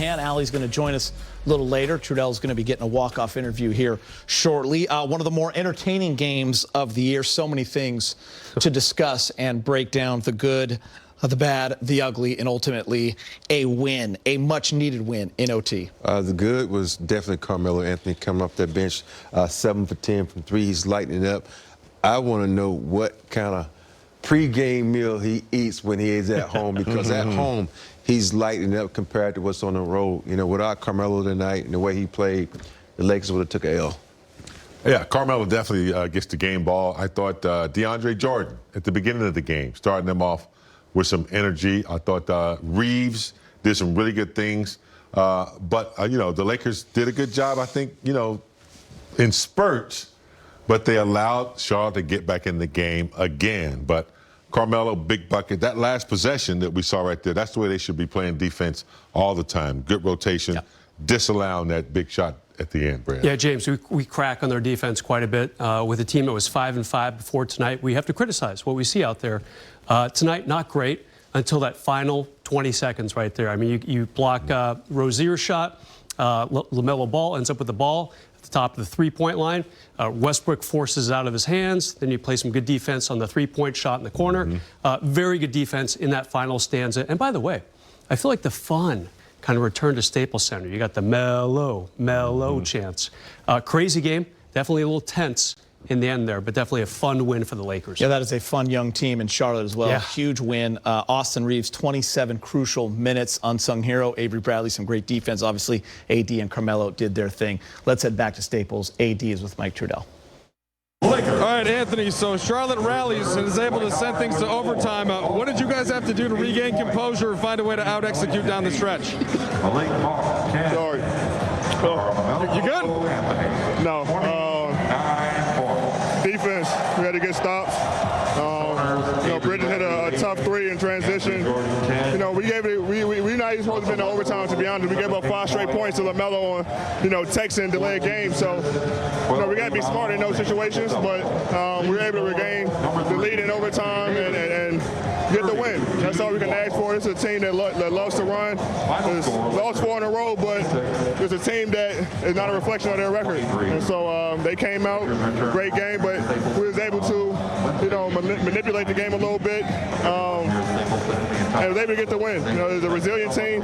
Callahan. Allie's going to join us a little later. Trudell's going to be getting a walk-off interview here shortly. One of the more entertaining games of the year. So many things to discuss and break down: the good, the bad, the ugly, and ultimately a win, a much-needed win in OT. The good was definitely Carmelo Anthony coming off that bench, 7 for 10 from 3. He's lighting it up. I want to know what kind of pre-game meal he eats when he is at home, because at home he's lighting up compared to what's on the road. You know, without Carmelo tonight and the way he played, the Lakers would have took a L. Yeah, Carmelo definitely gets the game ball. I thought DeAndre Jordan at the beginning of the game, starting them off with some energy. I thought Reeves did some really good things. But you know, the Lakers did a good job, I think, you know, in spurts, but they allowed Charlotte to get back in the game again. But Carmelo, big bucket. That last possession that we saw right there, that's the way they should be playing defense all the time. Good rotation, disallowing that big shot at the end, Brad. Yeah, James, we crack on their defense quite a bit. With a team that was 5-5 before tonight, we have to criticize what we see out there. Tonight, not great until that final 20 seconds right there. I mean, you block Rozier's shot, LaMelo Ball ends up with the ball at the top of the three-point line. Westbrook forces it out of his hands. Then you play some good defense on the three-point shot in the corner. Very good defense in that final stanza. And by the way, I feel like the fun kind of returned to Staples Center. You got the Melo chants. Crazy game, definitely a little tense in the end there, but definitely a fun win for the Lakers. Yeah, that is a fun young team in Charlotte as well. Yeah. Huge win. Austin Reeves, 27 crucial minutes, unsung hero. Avery Bradley, some great defense. Obviously, AD and Carmelo did their thing. Let's head back to Staples. AD is with Mike Trudell. All right, Anthony, so Charlotte rallies and is able to send things to overtime. What did you guys have to do to regain composure and find a way to out-execute down the stretch? Sorry. You good? No. Defense, we had to get stops. You know, Bridges hit a tough 3 in transition. You know, we gave it. We're not even supposed to be in the overtime, to be honest. We gave up 5 straight points to LaMelo on, you know, Texan delayed game. So, you know, we got to be smart in those situations. But we were able to regain the lead in overtime and get the win. That's all we can ask for. It's a team that loves to run. It's lost 4 in a row, but it's a team that is not a reflection of their record. And so they came out, great game, but we was able to, you know, manipulate the game a little bit, and was able to get the win. You know, it's a resilient team.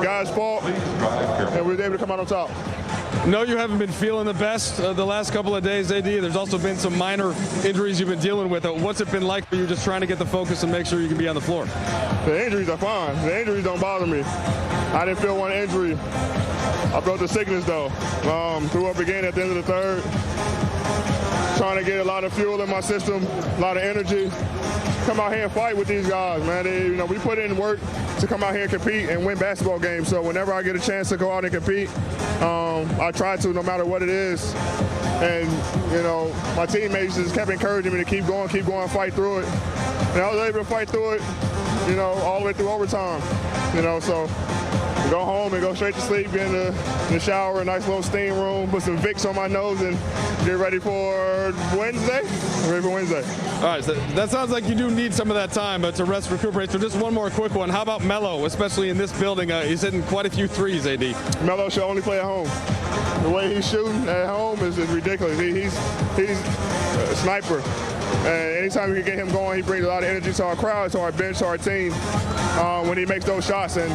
Guys fought, and we were able to come out on top. No, you haven't been feeling the best the last couple of days, AD. There's also been some minor injuries you've been dealing with. What's it been like for you just trying to get the focus and make sure you can be on the floor? The injuries are fine. The injuries don't bother me. I didn't feel one injury. I felt the sickness, though. Threw up again at the end of the third. Trying to get a lot of fuel in my system, a lot of energy. Come out here and fight with these guys, man. You know, we put in work to come out here and compete and win basketball games. So whenever I get a chance to go out and compete, I try to, no matter what it is. And, you know, my teammates just kept encouraging me to keep going, fight through it. And I was able to fight through it, you know, all the way through overtime. You know, so go home and go straight to sleep, get in the shower, a nice little steam room, put some Vicks on my nose, and get ready for Wednesday. Ready for Wednesday. All right, so that sounds like you do need some of that time to rest, recuperate. So just one more quick one. How about Melo, especially in this building? He's hitting quite a few threes, AD. Melo should only play at home. The way he's shooting at home is ridiculous. He's a sniper. And anytime we can get him going, he brings a lot of energy to our crowd, to our bench, to our team when he makes those shots. And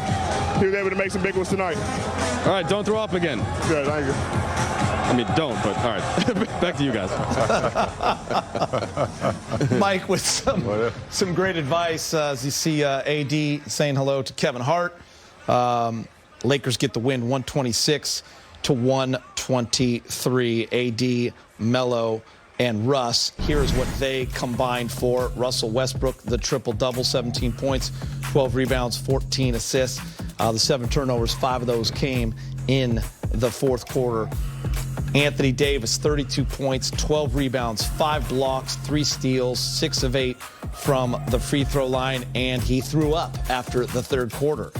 he was able to make some big ones tonight. All right, don't throw up again. Yeah, thank you. I mean, don't, but all right. Back to you guys. Mike with some great advice as you see AD saying hello to Kevin Hart. Lakers get the win 126 to 123. AD, Melo, and Russ. Here's what they combined for. Russell Westbrook, the triple-double, 17 points, 12 rebounds, 14 assists. The 7 turnovers, 5 of those came in the fourth quarter. Anthony Davis, 32 points, 12 rebounds, 5 blocks, 3 steals, 6 of 8 from the free throw line, and he threw up after the third quarter.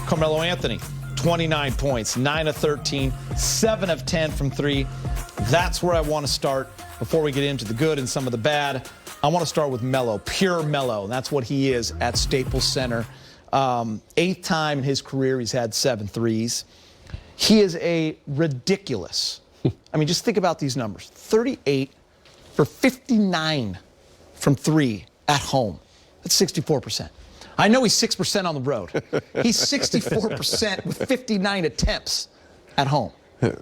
Carmelo Anthony, 29 points, 9 of 13, 7 of 10 from 3. That's where I want to start before we get into the good and some of the bad. I want to start with Melo, pure Melo. That's what he is at Staples Center. 8th time in his career he's had 7 threes. He is a ridiculous, I mean, just think about these numbers. 38 for 59 from 3 at home. That's 64%. I know he's 6% on the road. He's 64% with 59 attempts at home.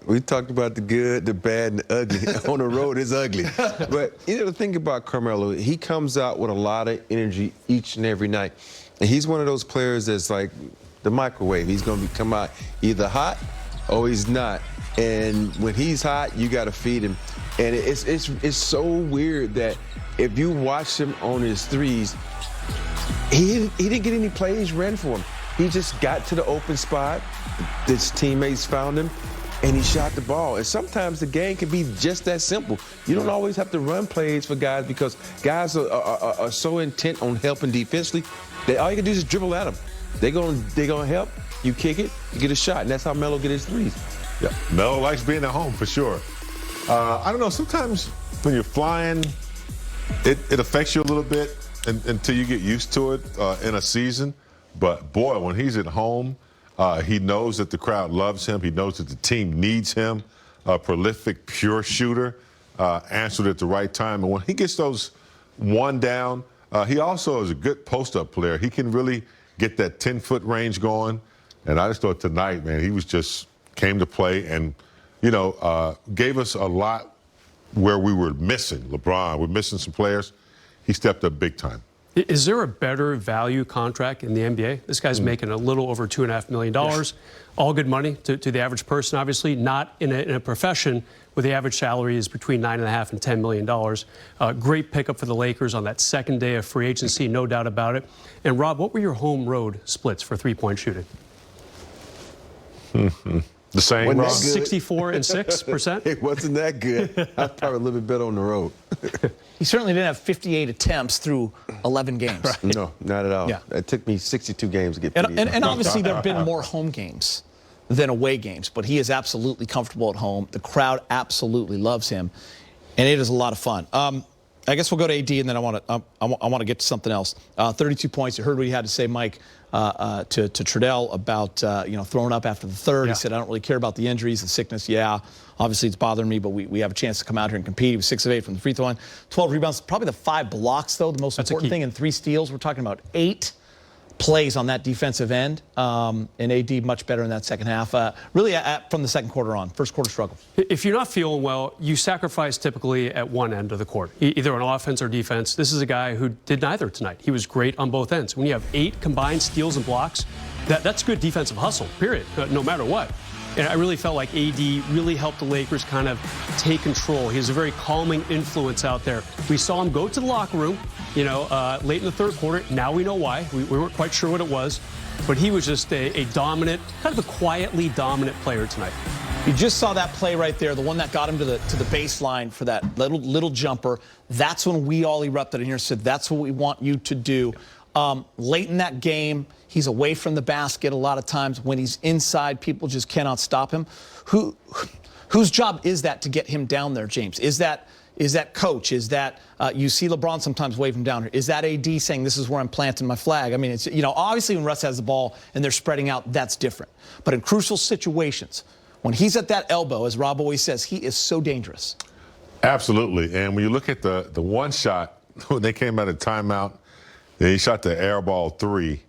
We talked about the good, the bad, and the ugly. On the road, it's ugly. But you know, the thing about Carmelo, he comes out with a lot of energy each and every night. And he's one of those players that's like the microwave. He's going to come out either hot or he's not. And when he's hot, you got to feed him. And it's so weird that if you watch him on his threes, he didn't get any plays ran for him. He just got to the open spot. His teammates found him, and he shot the ball. And sometimes the game can be just that simple. You don't always have to run plays for guys because guys are so intent on helping defensively that all you can do is dribble at them. They're gonna help. You kick it, you get a shot, and that's how Melo get his threes. Yeah, Melo likes being at home for sure. I don't know. Sometimes when you're flying, it affects you a little bit until you get used to it in a season. But boy, when he's at home, he knows that the crowd loves him. He knows that the team needs him. A prolific, pure shooter, answered at the right time. And when he gets those one down, he also is a good post-up player. He can really get that 10-foot range going. And I just thought tonight, man, he was just came to play and, you know, gave us a lot where we were missing LeBron. We're missing some players. He stepped up big time. Is there a better value contract in the NBA? This guy's making a little over $2.5 million. Yes. All good money to the average person, obviously, not in a profession where the average salary is between $9.5 and $10 million. Great pickup for the Lakers on that second day of free agency, no doubt about it. And Rob, what were your home road splits for three-point shooting? The same, Rob? 64 and 6%? It wasn't that good. I was probably a little bit better on the road. He certainly didn't have 58 attempts through 11 games. Right. No, not at all. Yeah. It took me 62 games to get 58. And obviously there have been more home games than away games, but he is absolutely comfortable at home. The crowd absolutely loves him, and it is a lot of fun. I guess we'll go to AD, and then I want to get to something else. 32 points. You heard what he had to say, Mike, to Trudell about throwing up after the third. Yeah. He said, I don't really care about the injuries, the sickness. Yeah, obviously it's bothering me, but we have a chance to come out here and compete. He was 6 of 8 from the free throw line, 12 rebounds. Probably the 5 blocks, though, the most important thing, and 3 steals. We're talking about 8 plays on that defensive end, and AD much better in that second half. Really from the second quarter on. First quarter struggle. If you're not feeling well, you sacrifice typically at one end of the court, either on offense or defense. This is a guy who did neither tonight. He was great on both ends. When you have 8 combined steals and blocks, that's good defensive hustle, period, no matter what. And I really felt like AD really helped the Lakers kind of take control. He was a very calming influence out there. We saw him go to the locker room, late in the third quarter. Now we know why. We weren't quite sure what it was. But he was just a dominant, kind of a quietly dominant player tonight. You just saw that play right there, the one that got him to the baseline for that little jumper. That's when we all erupted in here and said, that's what we want you to do. Late in that game, he's away from the basket a lot of times. When he's inside, people just cannot stop him. Whose job is that to get him down there, James? Is that coach? Is that you see LeBron sometimes wave him down here? Is that AD saying this is where I'm planting my flag? I mean, it's obviously when Russ has the ball and they're spreading out, that's different. But in crucial situations, when he's at that elbow, as Rob always says, he is so dangerous. Absolutely. And when you look at the one shot when they came out of timeout, he shot the air ball 3.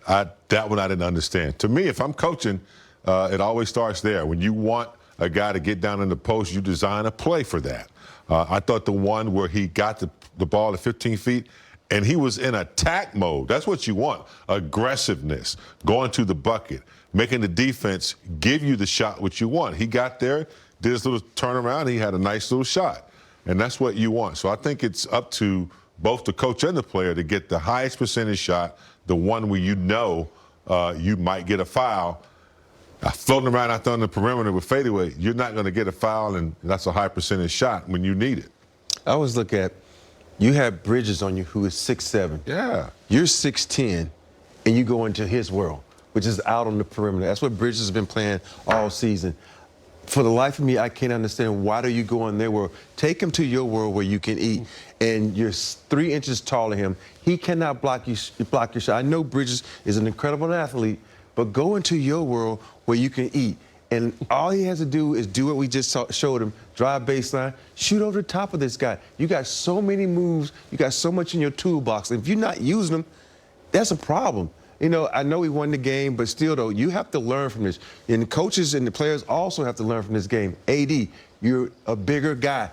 That one I didn't understand. To me, if I'm coaching, it always starts there. When you want a guy to get down in the post, you design a play for that. I thought the one where he got the ball at 15 feet and he was in attack mode. That's what you want. Aggressiveness, going to the bucket, making the defense give you the shot what you want. He got there, did his little turnaround, he had a nice little shot. And that's what you want. So I think it's up to both the coach and the player to get the highest percentage shot, the one where you might get a foul. Floating around out there on the perimeter with fadeaway, you're not going to get a foul, and that's a high percentage shot when you need it. I always look at, you have Bridges on you who is 6'7". Yeah. You're 6'10", and you go into his world, which is out on the perimeter. That's what Bridges has been playing all season. for the life of me, I can't understand why do you go in their world. Take him to your world where you can eat, and you're 3 inches taller than him. He cannot block your shot. I know Bridges is an incredible athlete, but go into your world where you can eat. And all he has to do is do what we just showed him, drive baseline, shoot over the top of this guy. You got so many moves. You got so much in your toolbox. If you're not using them, that's a problem. You know, I know he won the game, but still, though, you have to learn from this. And the coaches and the players also have to learn from this game. AD, you're a bigger guy.